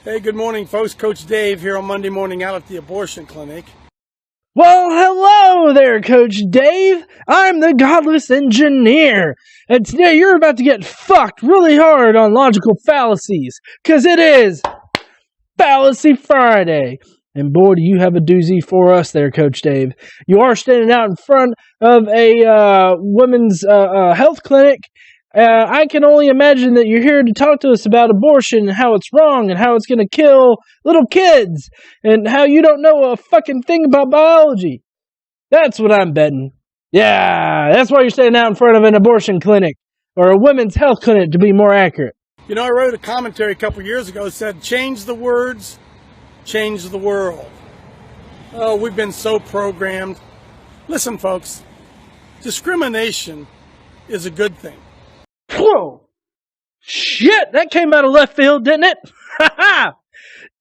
Hey, good morning, folks. Coach Dave here on Monday morning out at the abortion clinic. Well, hello there, Coach Dave. I'm the Godless engineer. And today you're about to get fucked really hard on logical fallacies. Because it is Fallacy Friday. And boy, do you have a doozy for us there, Coach Dave. You are standing out in front of a women's health clinic. I can only imagine that you're here to talk to us about abortion and how it's wrong and how it's going to kill little kids and how you don't know a fucking thing about biology. That's what I'm betting. Yeah, that's why you're standing out in front of an abortion clinic, or a women's health clinic to be more accurate. You know, I wrote a commentary a couple years ago that said, change the words, change the world. Oh, we've been so programmed. Listen, folks, discrimination is a good thing. Whoa! Shit, that came out of left field, didn't it?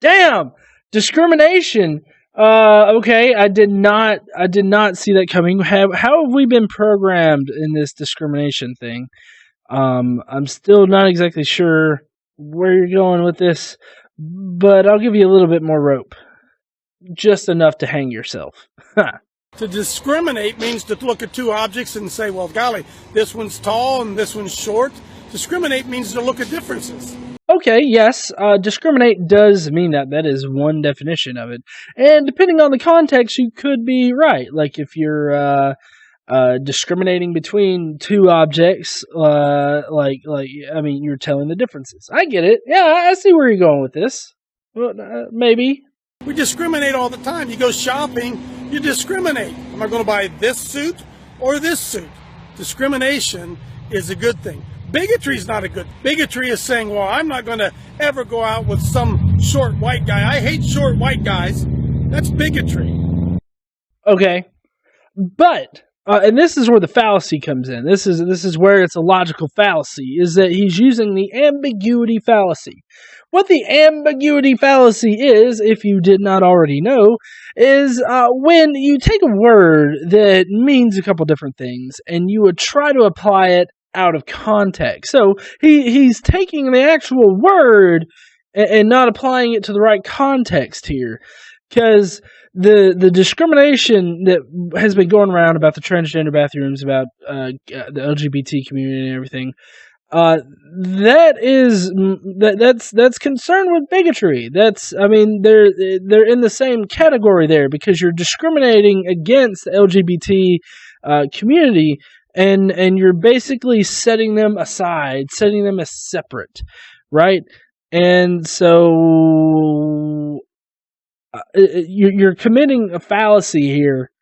Damn! Discrimination. Okay, I did not see that coming. How have we been programmed in this discrimination thing? I'm still not exactly sure where you're going with this, but I'll give you a little bit more rope. Just enough to hang yourself. To discriminate means to look at two objects and say, well, golly, this one's tall and this one's short. Discriminate means to look at differences. Okay, yes, discriminate does mean that. That is one definition of it. And depending on the context, you could be right. Like if you're discriminating between two objects, you're telling the differences. I get it. Yeah, I see where you're going with this. Well, maybe. We discriminate all the time. You go shopping, you discriminate. Am I going to buy this suit or this suit? Discrimination is a good thing. Bigotry is not a good. Bigotry is saying, well, I'm not going to ever go out with some short white guy. I hate short white guys. That's bigotry. Okay. But, and this is where the fallacy comes in. This is where it's a logical fallacy, is that he's using the ambiguity fallacy. What the ambiguity fallacy is, if you did not already know, is when you take a word that means a couple different things and you would try to apply it out of context. So he's taking the actual word and not applying it to the right context here. Because the discrimination that has been going around about the transgender bathrooms, about the LGBT community and everything, that's concerned with bigotry. They're in the same category there, because you're discriminating against the LGBT community, and you're basically setting them aside, setting them as separate, right? And so you're committing a fallacy here.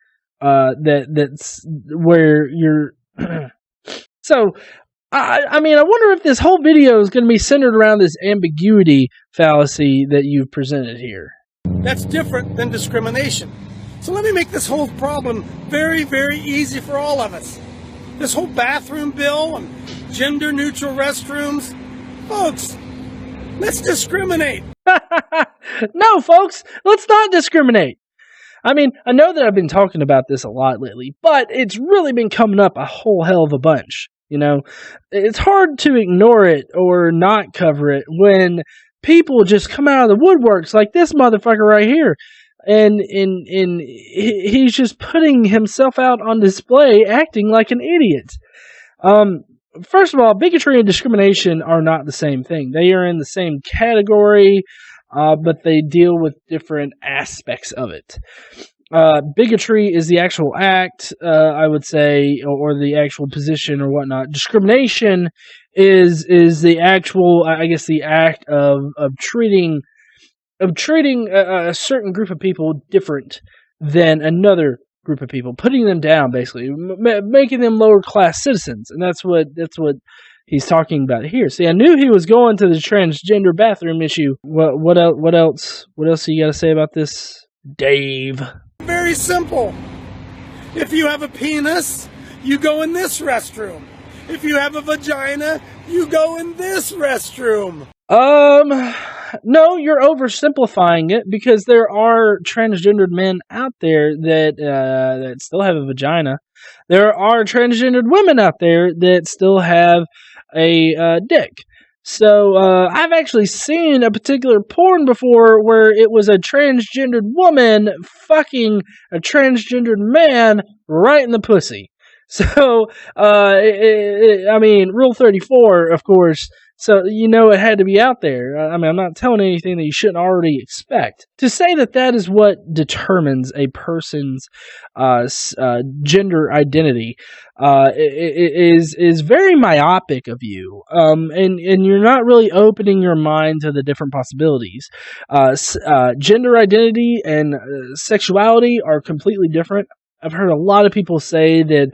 That's where you're. So. I wonder if this whole video is going to be centered around this ambiguity fallacy that you've presented here. That's different than discrimination. So let me make this whole problem very, very easy for all of us. This whole bathroom bill and gender-neutral restrooms. Folks, let's discriminate. No, folks, let's not discriminate. I mean, I know that I've been talking about this a lot lately, but it's really been coming up a whole hell of a bunch. You know, it's hard to ignore it or not cover it when people just come out of the woodworks like this motherfucker right here. And he's just putting himself out on display, acting like an idiot. First of all, bigotry and discrimination are not the same thing. They are in the same category, but they deal with different aspects of it. Bigotry is the actual act, I would say, or the actual position or whatnot. Discrimination is the actual, I guess, the act of treating a certain group of people different than another group of people, putting them down, basically, making them lower class citizens, and that's what he's talking about here. See, I knew he was going to the transgender bathroom issue. What else do you got to say about this, Dave? Very simple. If you have a penis, you go in this restroom. If you have a vagina, you go in this restroom. No, you're oversimplifying it, because there are transgendered men out there that still have a vagina. There are transgendered women out there that still have a dick. So I've actually seen a particular porn before where it was a transgendered woman fucking a transgendered man right in the pussy. So, I mean, Rule 34, of course, so it had to be out there. I mean, I'm not telling anything that you shouldn't already expect. To say that that is what determines a person's gender identity is very myopic of you, and you're not really opening your mind to the different possibilities. Gender identity and sexuality are completely different. I've heard a lot of people say that,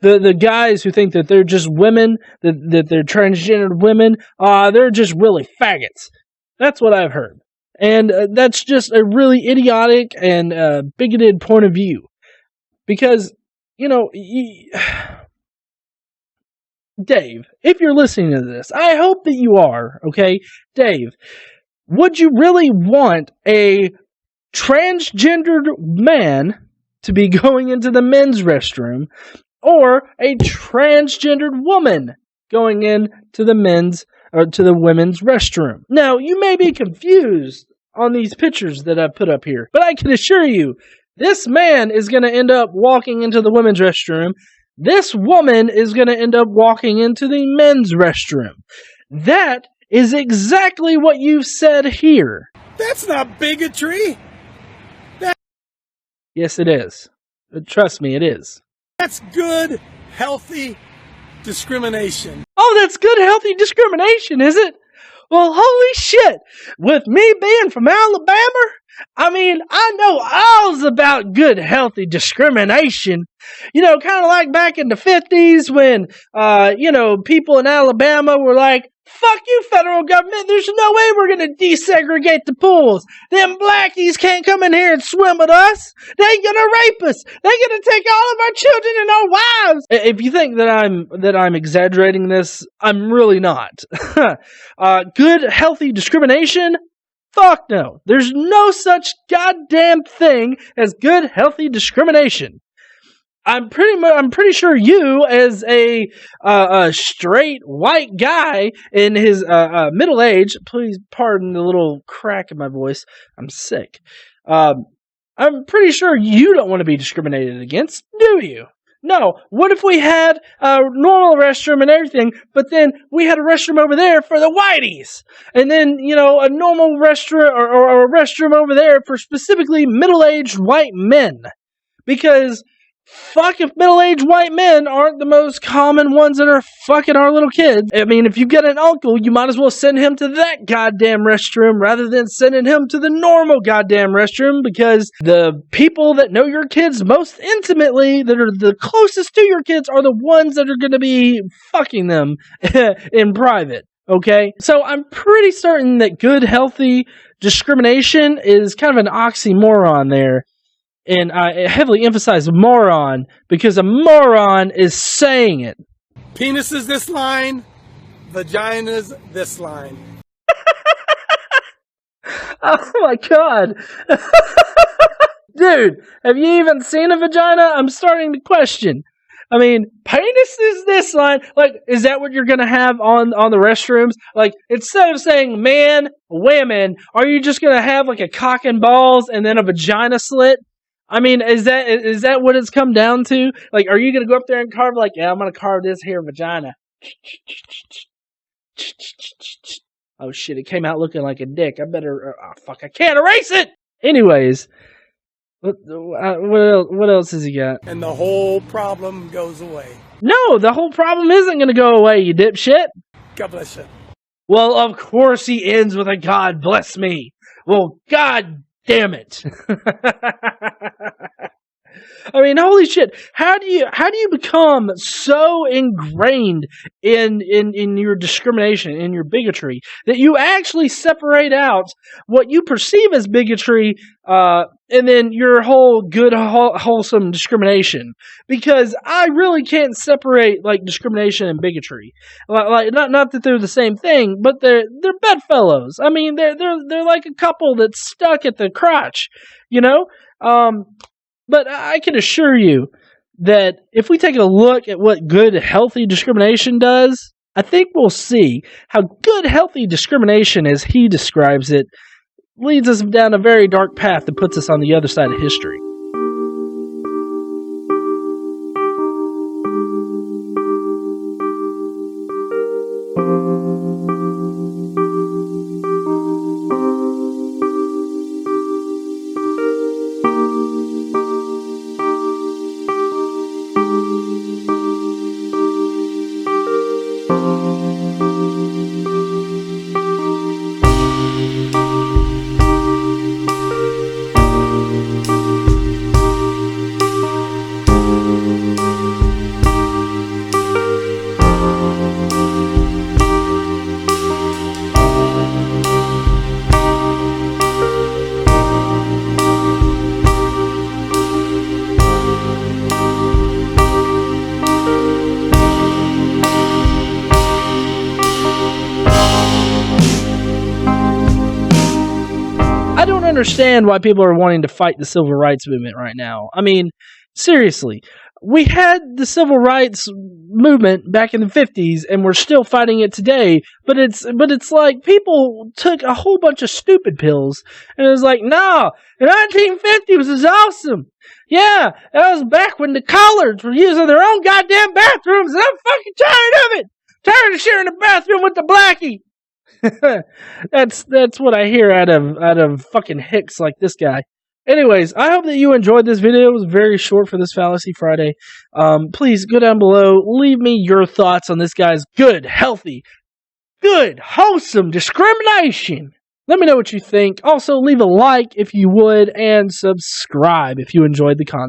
the guys who think that they're just women, that they're transgendered women, they're just really faggots. That's what I've heard. And that's just a really idiotic and bigoted point of view. Because, Dave, if you're listening to this, I hope that you are, okay? Dave, would you really want a transgendered man to be going into the men's restroom, or a transgendered woman going into the men's or to the women's restroom? Now, you may be confused on these pictures that I've put up here, but I can assure you, this man is going to end up walking into the women's restroom. This woman is going to end up walking into the men's restroom. That is exactly what you've said here. That's not bigotry. Yes, it is. Trust me, it is. That's good, healthy discrimination. Oh, that's good, healthy discrimination, is it? Well, holy shit. With me being from Alabama, I mean, I know all's about good, healthy discrimination. Kind of like back in the 50s when, people in Alabama were like, fuck you, federal government. There's no way we're going to desegregate the pools. Them blackies can't come in here and swim with us. They're going to rape us. They're going to take all of our children and our wives. If you think that I'm exaggerating this, I'm really not. Good, healthy discrimination? Fuck no. There's no such goddamn thing as good, healthy discrimination. I'm pretty sure you, as a straight white guy in his middle age, please pardon the little crack in my voice. I'm sick. I'm pretty sure you don't want to be discriminated against, do you? No. What if we had a normal restroom and everything, but then we had a restroom over there for the whiteys, and then a normal restroom or a restroom over there for specifically middle-aged white men, because fuck if middle-aged white men aren't the most common ones that are fucking our little kids. I mean, if you've got an uncle, you might as well send him to that goddamn restroom rather than sending him to the normal goddamn restroom, because the people that know your kids most intimately, that are the closest to your kids, are the ones that are going to be fucking them in private. Okay? So I'm pretty certain that good, healthy discrimination is kind of an oxymoron there. And I heavily emphasize moron, because a moron is saying it. Penis is this line, vagina's this line. Oh my god. Dude, have you even seen a vagina? I'm starting to question. I mean, penis is this line. Like, is that what you're going to have on the restrooms? Like, instead of saying man, women, are you just going to have like a cock and balls and then a vagina slit? I mean, is that what it's come down to? Like, are you going to go up there and carve, like, yeah, I'm going to carve this here vagina. Oh, shit, it came out looking like a dick. I better, fuck, I can't erase it! Anyways, what else has he got? And the whole problem goes away. No, the whole problem isn't going to go away, you dipshit. God bless you. Well, of course he ends with a God bless me. Well, God damn it. I mean, holy shit. How do you become so ingrained in your discrimination, in your bigotry, that you actually separate out what you perceive as bigotry, and then your whole good, wholesome discrimination? Because I really can't separate, like, discrimination and bigotry. Like, not that they're the same thing, but they're bedfellows. I mean, they're like a couple that's stuck at the crotch, you know? But I can assure you that if we take a look at what good, healthy discrimination does, I think we'll see how good, healthy discrimination, as he describes it, leads us down a very dark path that puts us on the other side of history. I don't understand why people are wanting to fight the civil rights movement right now. I mean, seriously, we had the civil rights movement back in the 50s and we're still fighting it today, but it's like people took a whole bunch of stupid pills and it was like, no, the 1950s was awesome. Yeah, that was back when the collards were using their own goddamn bathrooms and I'm fucking tired of it. Tired of sharing a bathroom with the blackie. That's what I hear out of fucking hicks like this guy. Anyways, I hope that you enjoyed this video. It was very short for this Fallacy Friday. Please go down below, leave me your thoughts on this guy's good, healthy, good, wholesome discrimination. Let me know what you think. Also, leave a like if you would, and subscribe if you enjoyed the content.